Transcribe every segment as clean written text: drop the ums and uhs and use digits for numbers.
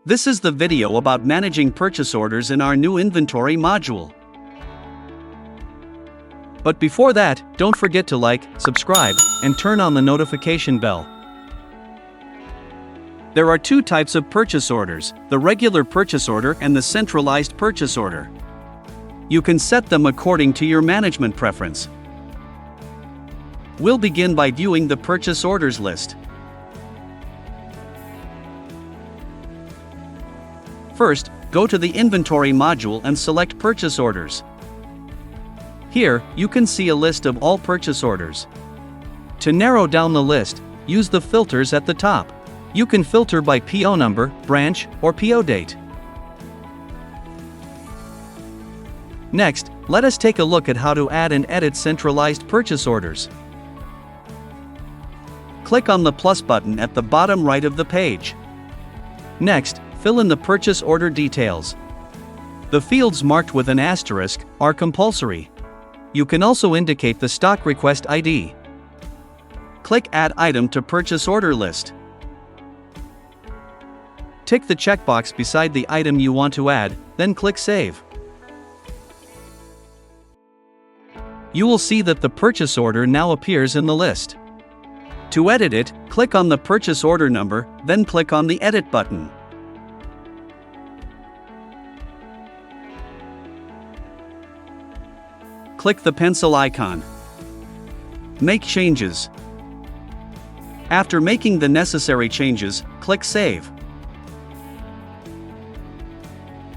This is the video about managing purchase orders in our new inventory module. But before that, don't forget to like, subscribe, and turn on the notification bell. There are two types of purchase orders, the regular purchase order and the centralized purchase order. You can set them according to your management preference. We'll begin by viewing the purchase orders list. First, go to the Inventory module and select Purchase Orders. Here, you can see a list of all purchase orders. To narrow down the list, use the filters at the top. You can filter by PO number, branch, or PO date. Next, let us take a look at how to add and edit centralized purchase orders. Click on the plus button at the bottom right of the page. Next, fill in the purchase order details. The fields marked with an asterisk are compulsory. You can also indicate the stock request ID. Click Add Item to Purchase Order List. Tick the checkbox beside the item you want to add, then click Save. You will see that the purchase order now appears in the list. To edit it, click on the purchase order number, then click on the Edit button. Click the pencil icon. Make changes. After making the necessary changes, click Save.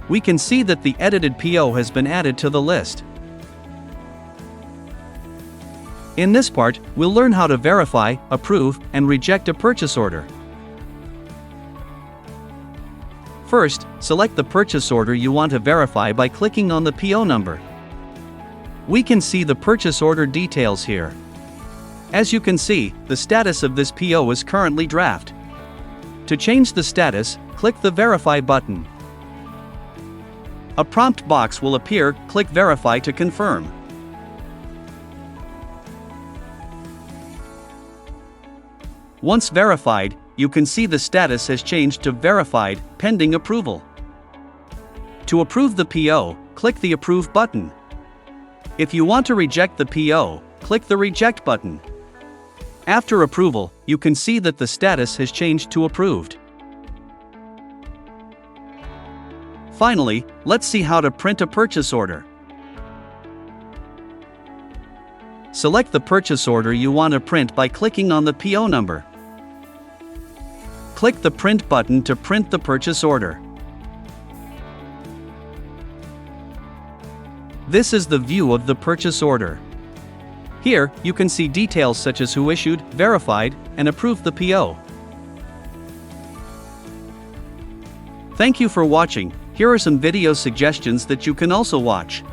We can see that the edited PO has been added to the list. In this part, we'll learn how to verify, approve, and reject a purchase order. First, select the purchase order you want to verify by clicking on the PO number. We can see the purchase order details here. As you can see, the status of this PO is currently draft. To change the status, click the Verify button. A prompt box will appear, click Verify to confirm. Once verified, you can see the status has changed to Verified, pending approval. To approve the PO, click the Approve button. If you want to reject the PO, click the Reject button. After approval, you can see that the status has changed to Approved. Finally, let's see how to print a purchase order. Select the purchase order you want to print by clicking on the PO number. Click the Print button to print the purchase order. This is the view of the purchase order. Here, you can see details such as who issued, verified, and approved the PO. Thank you for watching. Here are some video suggestions that you can also watch.